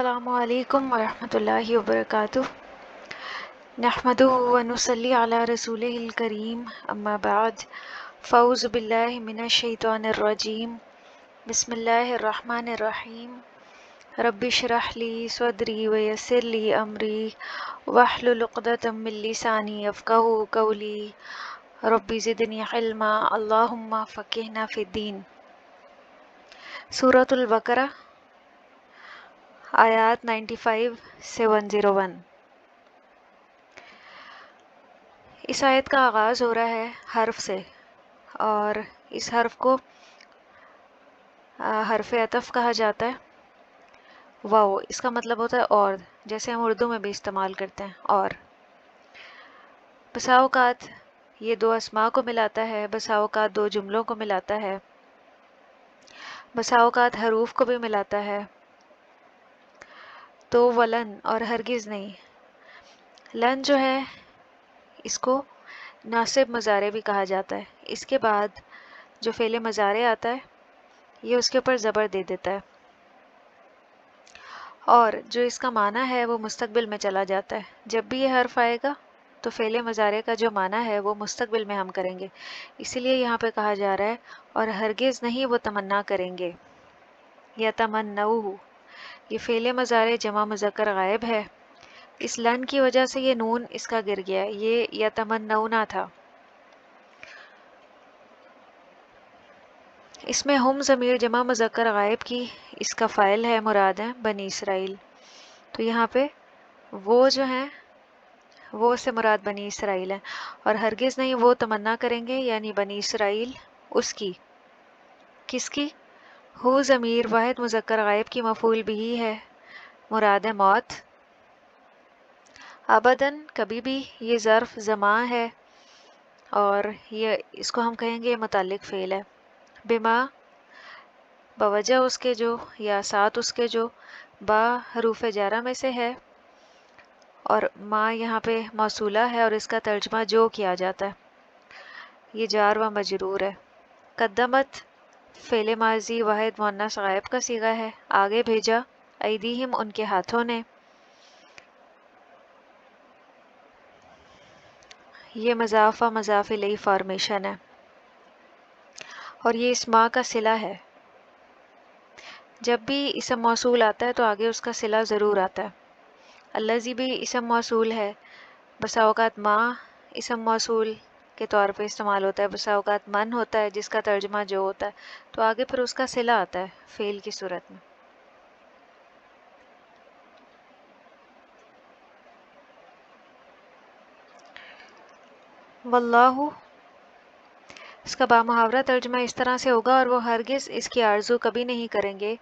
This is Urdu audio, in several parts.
السلام علیکم ورحمۃ اللہ وبرکاتہ۔ نحمدہ ونصلی علی رسولہ الکریم، اما بعد، فاعوذ باللہ من الشیطان الرجیم، بسم اللہ الرحمن الرحیم۔ رب اشرح لی صدری ویسر لی امری واحلل عقدۃ من لسانی یفقہوا قولی، رب زدنی علما، اللہم فقہنا فی الدین۔ سورۃ البقرہ، آیات 95 سے 101۔ اس آیت کا آغاز ہو رہا ہے حرف سے، اور اس حرف کو حرف عطف کہا جاتا ہے۔ واو اس کا مطلب ہوتا ہے اور، جیسے ہم اردو میں بھی استعمال کرتے ہیں اور۔ بسا اوقات یہ دو اسماء کو ملاتا ہے، بسا اوقات دو جملوں کو ملاتا ہے، بسا اوقات حروف کو بھی ملاتا ہے۔ تو ولن اور ہرگز نہیں۔ لن جو ہے اس کو ناصب مضارع بھی کہا جاتا ہے۔ اس کے بعد جو فعل مضارع آتا ہے یہ اس کے اوپر زبر دے دیتا ہے، اور جو اس کا معنی ہے وہ مستقبل میں چلا جاتا ہے۔ جب بھی یہ حرف آئے گا تو فعل مضارع کا جو معنی ہے وہ مستقبل میں ہم کریں گے، اسی لیے یہاں پہ کہا جا رہا ہے اور ہرگز نہیں وہ تمنا کریں گے۔ یا تمنوا، یہ فعل مضارع جمع مذکر غائب ہے، اس لن کی وجہ سے یہ نون اس کا گر گیا ہے، یہ یتمنونا تھا۔ اس میں ہم ضمیر جمع مذکر غائب کی اس کا فاعل ہے، مراد ہے بنی اسرائیل۔ تو یہاں پہ وہ جو ہیں وہ سے مراد بنی اسرائیل ہے، اور ہرگز نہیں وہ تمنا کریں گے، یعنی بنی اسرائیل اس کی، کس کی؟ ہو ضمیر واحد مذکر غائب کی مفعول بھی ہے، مراد ہے موت۔ ابداً کبھی بھی، یہ ظرف زمان ہے، اور یہ اس کو ہم کہیں گے متعلق فعل ہے۔ بما بوجہ اس کے جو، یا ساتھ اس کے جو، با حروف جارہ میں سے ہے، اور ما یہاں پہ موصولہ ہے اور اس کا ترجمہ جو کیا جاتا ہے، یہ جار و مجرور ہے۔ قدمت فعل ماضی واحد مؤنث غائب کا صیغہ ہے، آگے بھیجا، ایدیہم ان کے ہاتھوں نے، یہ مضاف و مضاف الیہ فارمیشن ہے، اور یہ اسما کا صلہ ہے۔ جب بھی اسم موصول آتا ہے تو آگے اس کا صلہ ضرور آتا ہے۔ الذی بھی اسم موصول ہے، بسا اوقات ما اسم موصول کے طور پہ استعمال ہوتا ہے، بسا اوقات من ہوتا ہے جس کا ترجمہ جو ہوتا ہے، تو آگے پھر اس کا صلہ آتا ہے فعل کی صورت میں۔ واللہ، اس کا بامحاورہ ترجمہ اس طرح سے ہوگا، اور وہ ہرگز اس کی آرزو کبھی نہیں کریں گے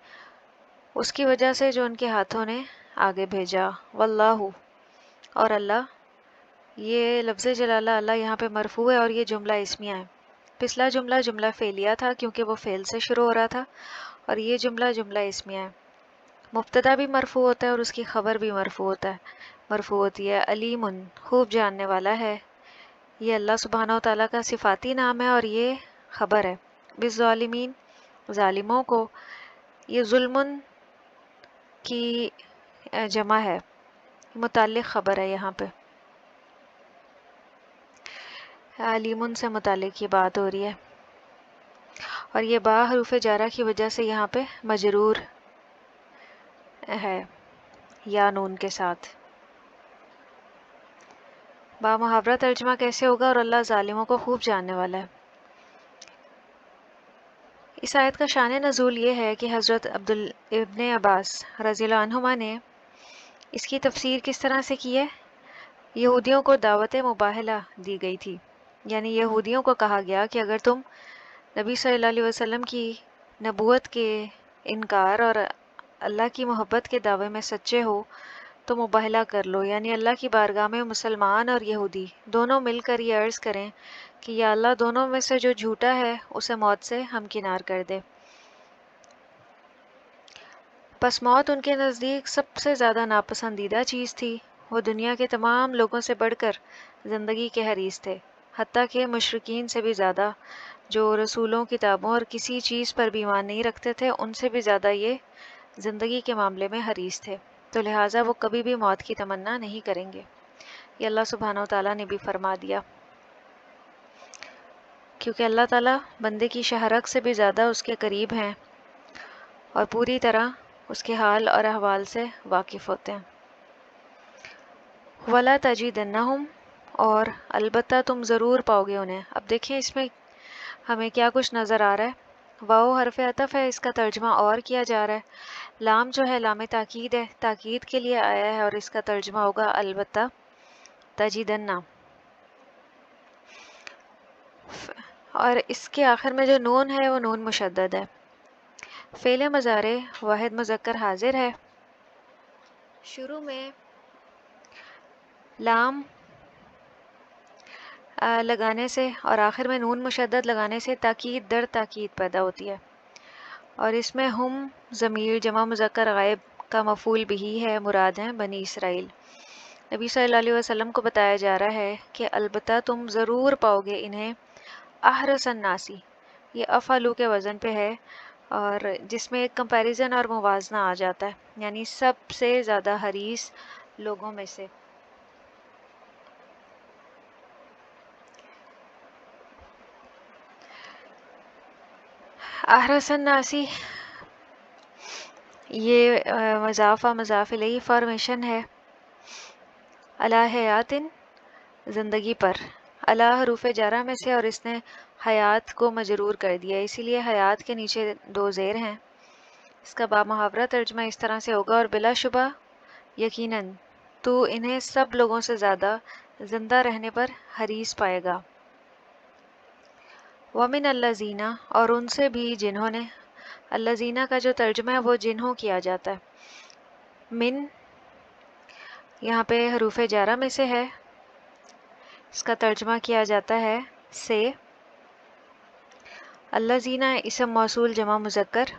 اس کی وجہ سے جو ان کے ہاتھوں نے آگے بھیجا۔ واللہ، اور اللہ، یہ لفظ جلالہ اللہ یہاں پہ مرفوع ہے، اور یہ جملہ اسمیہ ہے۔ پچھلا جملہ جملہ فعلیہ تھا کیونکہ وہ فعل سے شروع ہو رہا تھا، اور یہ جملہ جملہ اسمیہ ہے۔ مبتدا بھی مرفوع ہوتا ہے اور اس کی خبر بھی مرفوع ہوتی ہے۔ علیم، خوب جاننے والا ہے، یہ اللہ سبحانہ و تعالیٰ کا صفاتی نام ہے، اور یہ خبر ہے۔ بالظالمین، ظالموں کو، یہ ظلم کی جمع ہے، متعلق خبر ہے یہاں پہ، علیمن سے متعلق یہ بات ہو رہی ہے، اور یہ با حروف جارہ کی وجہ سے یہاں پہ مجرور ہے یا نون کے ساتھ۔ با محاورہ ترجمہ کیسے ہوگا؟ اور اللہ ظالموں کو خوب جاننے والا ہے۔ اس آیت کا شان نزول یہ ہے کہ حضرت ابن عباس رضی اللہ عنہما نے اس کی تفسیر کس طرح سے کی ہے؟ یہودیوں کو دعوت مباہلہ دی گئی تھی، یعنی یہودیوں کو کہا گیا کہ اگر تم نبی صلی اللہ علیہ وسلم کی نبوت کے انکار اور اللہ کی محبت کے دعوے میں سچے ہو تو مباہلہ کر لو، یعنی اللہ کی بارگاہ میں مسلمان اور یہودی دونوں مل کر یہ عرض کریں کہ یا اللہ دونوں میں سے جو جھوٹا ہے اسے موت سے ہمکنار کر دے۔ پس موت ان کے نزدیک سب سے زیادہ ناپسندیدہ چیز تھی، وہ دنیا کے تمام لوگوں سے بڑھ کر زندگی کے حریص تھے، حتیٰ کہ مشرکین سے بھی زیادہ، جو رسولوں، کتابوں اور کسی چیز پر بھی ایمان نہیں رکھتے تھے، ان سے بھی زیادہ یہ زندگی کے معاملے میں حریص تھے، تو لہٰذا وہ کبھی بھی موت کی تمنا نہیں کریں گے۔ یہ اللہ سبحانہ و تعالیٰ نے بھی فرما دیا، کیونکہ اللہ تعالیٰ بندے کی شہرک سے بھی زیادہ اس کے قریب ہیں اور پوری طرح اس کے حال اور احوال سے واقف ہوتے ہیں۔ وَلَا تَجِدَنَّهُمْ، اور البتہ تم ضرور پاؤ گے انہیں۔ اب دیکھیں اس میں ہمیں کیا کچھ نظر آ رہا ہے۔ واؤ حرف عطف ہے، اس کا ترجمہ اور کیا جا رہا ہے۔ لام جو ہے لام تاکید ہے، تاکید کے لیے آیا ہے اور اس کا ترجمہ ہوگا البتہ تجدنہ۔ اور اس کے آخر میں جو نون ہے وہ نون مشدد ہے۔ فعل مضارع واحد مذکر حاضر ہے، شروع میں لام لگانے سے اور آخر میں نون مشدد لگانے سے تاکید در تاکید پیدا ہوتی ہے، اور اس میں ہم ضمیر جمع مذکر غائب کا مفعول بہی ہے، مراد ہیں بنی اسرائیل۔ نبی صلی اللہ علیہ وسلم کو بتایا جا رہا ہے کہ البتہ تم ضرور پاؤ گے انہیں احرص الناسی، یہ افعلو کے وزن پہ ہے اور جس میں ایک کمپیریزن اور موازنہ آ جاتا ہے، یعنی سب سے زیادہ حریص لوگوں میں سے۔ احرص الناسی یہ مضاف و مضاف الیہ فارمیشن ہے، علی حیات، زندگی پر۔ علی حروف جارہ میں سے اور اس نے حیات کو مجرور کر دیا، اسی لیے حیات کے نیچے دو زیر ہیں۔ اس کا با محاورہ ترجمہ اس طرح سے ہوگا، اور بلا شبہ یقیناً تو انہیں سب لوگوں سے زیادہ زندہ رہنے پر حریص پائے گا۔ وَمِنَ الَّذِينَ، اور ان سے بھی جنہوں نے، الَّذِينَ کا جو ترجمہ ہے وہ جنہوں کیا جاتا ہے۔ من یہاں پہ حروف جارہ میں سے ہے، اس کا ترجمہ کیا جاتا ہے سے۔ الَّذِينَ اسم موصول جمع مذکر،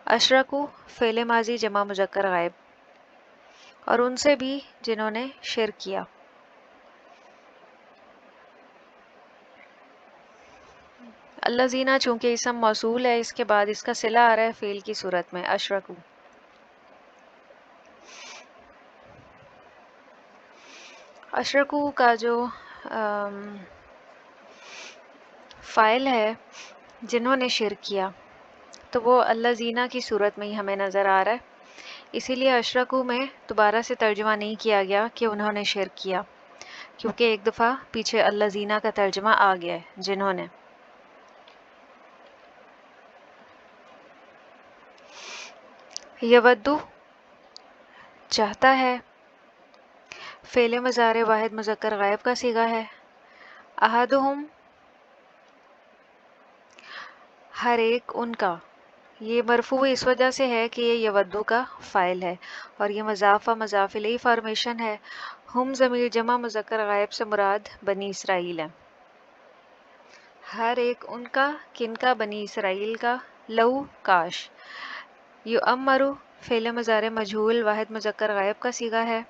اشرکو فعل ماضی جمع مذکر غائب، اور ان سے بھی جنہوں نے شرک کیا۔ الَّذِينَ چونکہ اسم موصول ہے، اس کے بعد اس کا صلہ آ رہا ہے فعل کی صورت میں، اشرکو۔ اشرکو کا جو فاعل ہے جنہوں نے شرک کیا، تو وہ الَّذِينَ کی صورت میں ہی ہمیں نظر آ رہا ہے، اسی لیے اشرکو میں دوبارہ سے ترجمہ نہیں کیا گیا کہ انہوں نے شرک کیا، کیونکہ ایک دفعہ پیچھے الَّذِينَ کا ترجمہ آ گیا ہے، جنہوں نے۔ یودو چاہتا ہے، فعل مضارع واحد مذکر غائب کا صیغہ ہے۔ احدہم ہر ایک ان کا، یہ مرفوع اس وجہ سے ہے کہ یہ یودو کا فاعل ہے اور یہ مضاف و مضاف الیہ فارمیشن ہے۔ ہم ضمیر جمع مذکر غائب سے مراد بنی اسرائیل ہے۔ ہر ایک ان کا، کن کا؟ بنی اسرائیل کا۔ لو کاش۔ یؤمرو فعل مضارع مجہول واحد مذکر غائب کا صیغہ ہے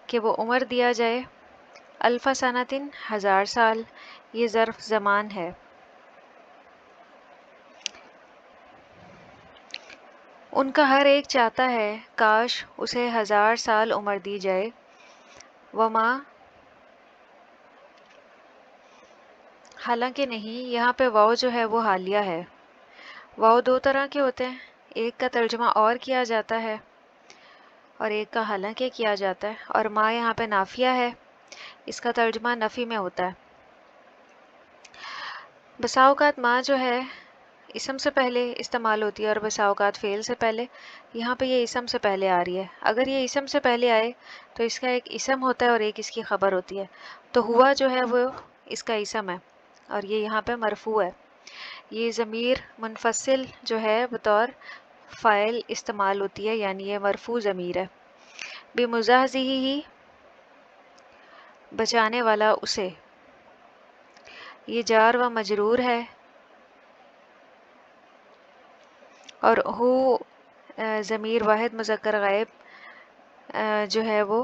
کہ وہ عمر دیا جائے۔ الف سنتن 1000 سال، یہ ظرف زمان ہے۔ ان کا ہر ایک چاہتا ہے کاش اسے 1000 سال عمر دی جائے۔ وما حالانکہ نہیں، یہاں پہ واؤ جو ہے وہ حالیہ ہے۔ واؤ دو طرح کے ہوتے ہیں، ایک کا ترجمہ اور کیا جاتا ہے اور ایک کا حالانکہ کیا جاتا ہے، اور ما یہاں پہ نافیہ ہے، اس کا ترجمہ نفی میں ہوتا ہے۔ بسا اوقات ما جو ہے اسم سے پہلے استعمال ہوتی ہے اور بسا اوقات فعل سے پہلے، یہاں پہ یہ اسم سے پہلے آ رہی ہے۔ اگر یہ اسم سے پہلے آئے تو اس کا ایک اسم ہوتا ہے اور ایک اس کی خبر ہوتی ہے، تو ہوا جو ہے وہ اس کا اسم ہے اور یہ یہاں پہ مرفوع ہے۔ یہ ضمیر منفصل جو ہے بطور فاعل استعمال ہوتی ہے، یعنی یہ مرفوع ضمیر ہے۔ بمزحزحہ بچانے والا اسے، یہ جار و مجرور ہے، اور ہو ضمیر واحد مذکر غائب جو ہے وہ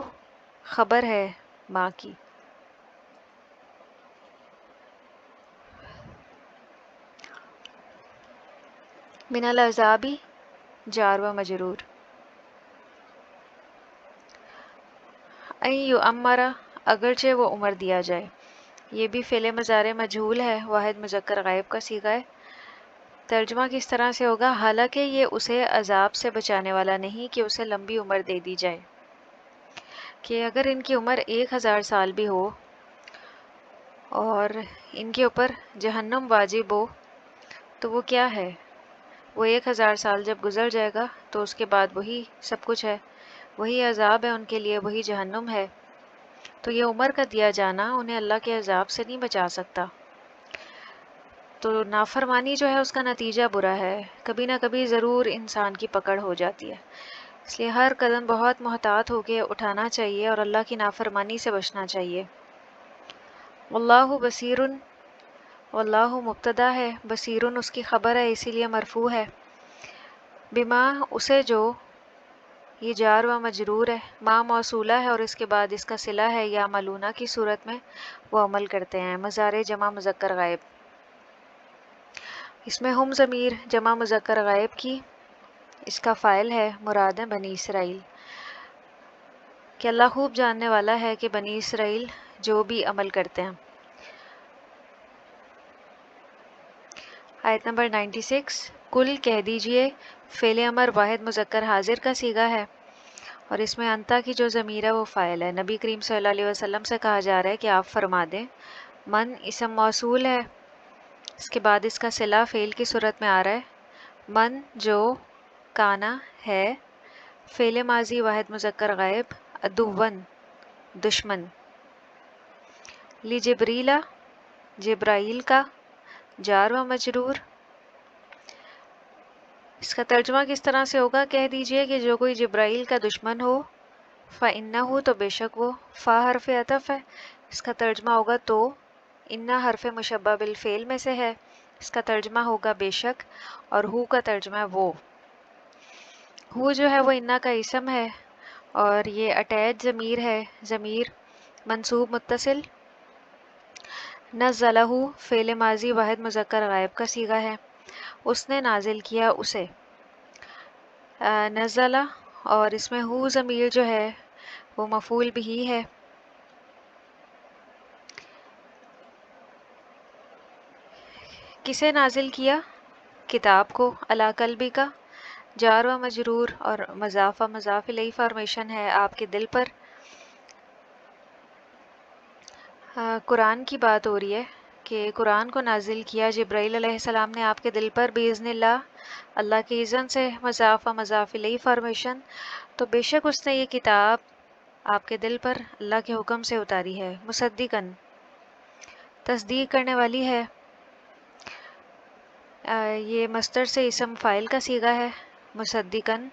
خبر ہے ما کی۔ من العذابی جار و مجرور. این یعمر اگرچہ وہ عمر دیا جائے. یہ بھی فعل مضارع مجہول ہے، واحد مذکر غائب کا صیغہ ہے. ترجمہ کس طرح سے ہوگا؟ حالانکہ یہ اسے عذاب سے بچانے والا نہیں کہ اسے لمبی عمر دے دی جائے. کہ اگر ان کی عمر 1000 سال بھی ہو اور ان کے اوپر جہنم واجب ہو تو وہ کیا ہے؟ وہ 1000 سال جب گزر جائے گا تو اس کے بعد وہی سب کچھ ہے، وہی عذاب ہے ان کے لیے، وہی جہنم ہے. تو یہ عمر کا دیا جانا انہیں اللہ کے عذاب سے نہیں بچا سکتا. تو نافرمانی جو ہے اس کا نتیجہ برا ہے، کبھی نہ کبھی ضرور انسان کی پکڑ ہو جاتی ہے. اس لیے ہر قدم بہت محتاط ہو کے اٹھانا چاہیے اور اللہ کی نافرمانی سے بچنا چاہیے. واللہ بصیرن، واللہ مبتدا ہے، بصیرن اس کی خبر ہے اسی لیے مرفوع ہے. بما اسے جو، یہ جار و مجرور ہے، ما موصولہ ہے اور اس کے بعد اس کا صلہ ہے یا ملونہ کی صورت میں وہ عمل کرتے ہیں. مضارع جمع مذکر غائب، اس میں ہم ضمیر جمع مذکر غائب کی، اس کا فاعل ہے، مراد ہے بنی اسرائیل. کہ اللہ خوب جاننے والا ہے کہ بنی اسرائیل جو بھی عمل کرتے ہیں. آیت نمبر 96. کل کہہ دیجئے، فعل امر واحد مذکر حاضر کا صیغہ ہے اور اس میں انتا کی جو ضمیر ہے وہ فاعل ہے. نبی کریم صلی اللہ علیہ وسلم سے کہا جا رہا ہے کہ آپ فرما دیں. من اسم موصول ہے، اس کے بعد اس کا صلہ فعل کی صورت میں آ رہا ہے. من جو، کانا ہے، فعل ماضی واحد مذکر غائب، عدوً دشمن. لی جبریلا جبرائیل کا، جار و مجرور. اس کا ترجمہ کس طرح سے ہوگا؟ کہہ دیجئے کہ جو کوئی جبرائیل کا دشمن ہو، فَإِنَّهُ تو بے شک وہ، فا حرف عطف ہے، اس کا ترجمہ ہوگا تو. انا حرف مشبہ بالفعل میں سے ہے، اس کا ترجمہ ہوگا بے شک، اور ہو کا ترجمہ ہے وہ. ہو جو ہے وہ انا کا اسم ہے اور یہ اٹیچ ضمیر ہے، ضمیر منصوب متصل. نزلہ فعل ماضی واحد مذکر غائب کا صیغہ ہے، اس نے نازل کیا اسے. نزلہ، اور اس میں ہو ضمیر جو ہے وہ مفعول بھی ہے. کسے نازل کیا؟ کتاب کو. علی قلبی کا، جار و مجرور اور مضاف و مضاف الیہ فارمیشن ہے آپ کے دل پر. قرآن کی بات ہو رہی ہے کہ قرآن کو نازل کیا جبرائیل علیہ السلام نے آپ کے دل پر باذن اللہ، اللہ کی اذن سے. مضاف و مضاف الیہ فارمیشن، تو بے شک اس نے یہ کتاب آپ کے دل پر اللہ کے حکم سے اتاری ہے. مصدقاً، تصدیق کرنے والی ہے. یہ مصدر سے اسم فاعل کا صیغہ ہے، مصدقاً.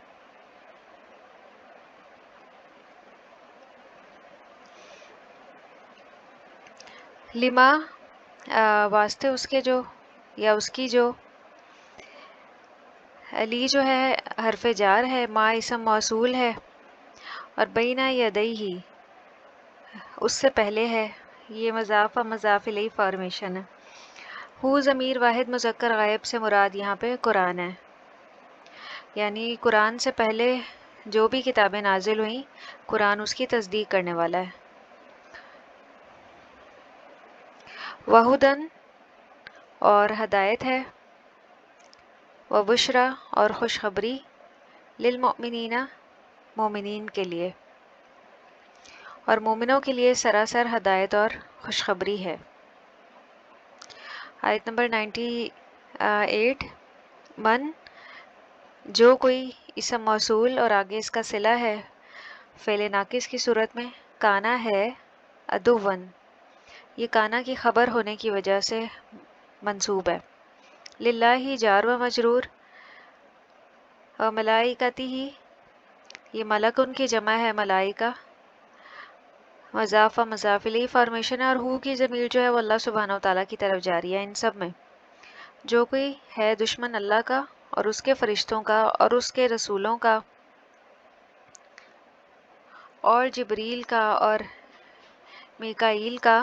لما واسطے اس کے جو، یا اس کی جو. علی جو ہے حرف جار ہے، ما اسم موصول ہے اور بینہ یدیہ اس سے پہلے ہے. یہ مضاف و مضاف الیہ فارمیشن ہے. ہو ضمیر واحد مذکر غائب سے مراد یہاں پہ قرآن ہے، یعنی قرآن سے پہلے جو بھی کتابیں نازل ہوئیں قرآن اس کی تصدیق کرنے والا ہے. وہدن، اور ہدایت ہے. وبشرا، اور خوشخبری. للمؤمنین، مومنین کے لیے، اور مومنوں کے لیے سراسر ہدایت اور خوشخبری ہے. آیت نمبر 98. من جو کوئی اسم موصول اور آگے اس کا صلہ ہے فعل ناقص کی صورت میں، کانا ہے، عدوً، یہ کانا کی خبر ہونے کی وجہ سے منصوب ہے. للہ جار و مجرور. و ملائکتہ، یہ ملک ان کی جمع ہے، ملائکہ. مضاف و مضاف الیہ فارمیشن ہے اور ہو کی ضمیر جو ہے وہ اللہ سبحانہ و تعالیٰ کی طرف جاری ہے. ان سب میں جو کوئی ہے دشمن اللہ کا اور اس کے فرشتوں کا اور اس کے رسولوں کا اور جبریل کا اور میکائیل کا،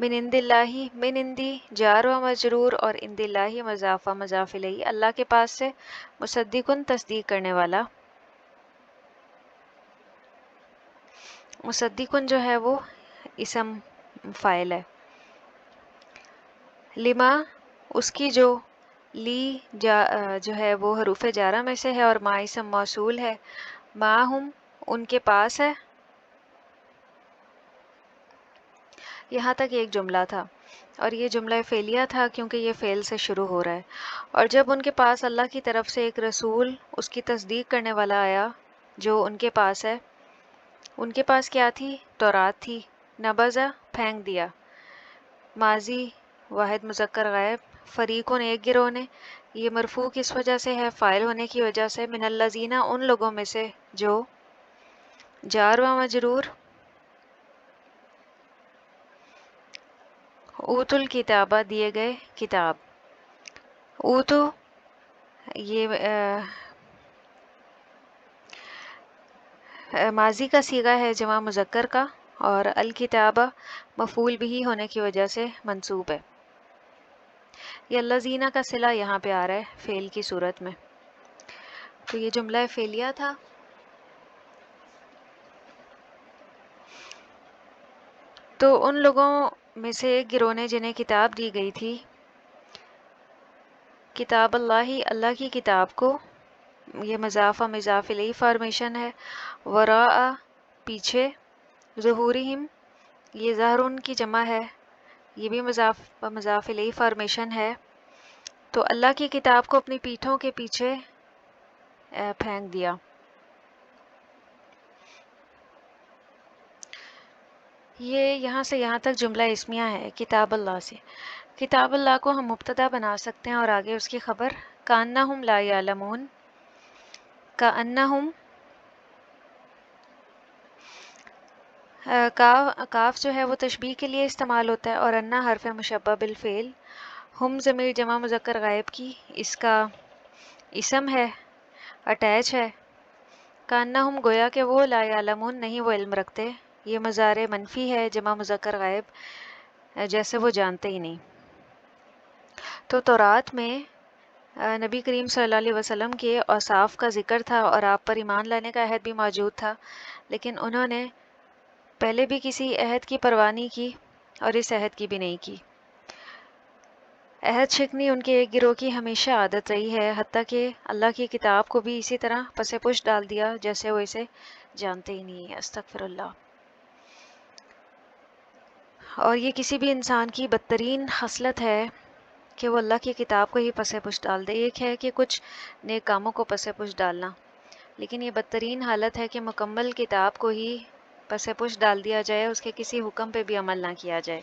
من عند اللہ، من اندی جار و مجرور اور عند اللہ مضاف و مضاف الیہ، اللہ کے پاس سے، مصدقن تصدیق کرنے والا، مصدقن جو ہے وہ اسم فاعل ہے، لما اس کی جو، لی جو ہے وہ حروف جارہ میں سے ہے، اور ما اسم موصول ہے، ما ہم ان کے پاس ہے، یہاں تک ایک جملہ تھا، اور یہ جملہ فعلیہ تھا کیونکہ یہ فعل سے شروع ہو رہا ہے، اور جب ان کے پاس اللہ کی طرف سے ایک رسول اس کی تصدیق کرنے والا آیا جو ان کے پاس ہے، ان کے پاس کیا تھی؟ تورات تھی، نبذہ پھینک دیا، ماضی واحد مذکر غائب، فریقون ایک گروہ نے، یہ مرفوع کس وجہ سے ہے؟ فاعل ہونے کی وجہ سے، من الذین ان لوگوں میں سے جو، جار و مجرور، اوت الکتابہ دیے گئے کتاب، اوتو یہ ماضی کا صیغہ ہے جمع مذکر کا، اور الکتابہ مفعول بھی ہونے کی وجہ سے منصوب ہے، یہ الذین کا صلہ یہاں پہ آ رہا ہے فعل کی صورت میں، تو یہ جملہ فعلیہ تھا۔ تو ان لوگوں میں سے ایک گروہ نے جنہیں کتاب دی گئی تھی، کتاب اللہ، اللہ کی کتاب کو، یہ مضاف و مضاف الیہ فارمیشن ہے، وراء پیچھے، ظہورہم یہ ظہرون کی جمع ہے، یہ بھی مضاف و مضاف الیہ فارمیشن ہے، تو اللہ کی کتاب کو اپنی پیٹھوں کے پیچھے پھینک دیا۔ یہ یہاں سے یہاں تک جملہ اسمیہ ہے کتاب اللہ سے، کتاب اللہ کو ہم مبتدا بنا سکتے ہیں اور آگے اس کی خبر، کأنہم لا یعلمون، کأنہم، کاف جو ہے وہ تشبیہ کے لیے استعمال ہوتا ہے، اور انا حرف مشبہ بالفعل، ہم ضمیر جمع مذکر غائب کی اس کا اسم ہے، اٹیچ ہے، کأنہم گویا کہ وہ، لا یعلمون نہیں وہ علم رکھتے، یہ مضارع منفی ہے جمع مذکر غائب، جیسے وہ جانتے ہی نہیں۔ تو تورات میں نبی کریم صلی اللہ علیہ وسلم کے اوصاف کا ذکر تھا اور آپ پر ایمان لانے کا عہد بھی موجود تھا، لیکن انہوں نے پہلے بھی کسی عہد کی پرواہ نہیں کی اور اس عہد کی بھی نہیں کی۔ عہد شکنی ان کے ایک گروہ کی ہمیشہ عادت رہی ہے، حتیٰ کہ اللہ کی کتاب کو بھی اسی طرح پس پش ڈال دیا جیسے وہ اسے جانتے ہی نہیں۔ استغفر اللہ۔ اور یہ کسی بھی انسان کی بدترین خصلت ہے کہ وہ اللہ کی کتاب کو ہی پس پش ڈال دے۔ ایک ہے کہ کچھ نیک کاموں کو پس پش ڈالنا، لیکن یہ بدترین حالت ہے کہ مکمل کتاب کو ہی پس پش ڈال دیا جائے، اس کے کسی حکم پہ بھی عمل نہ کیا جائے۔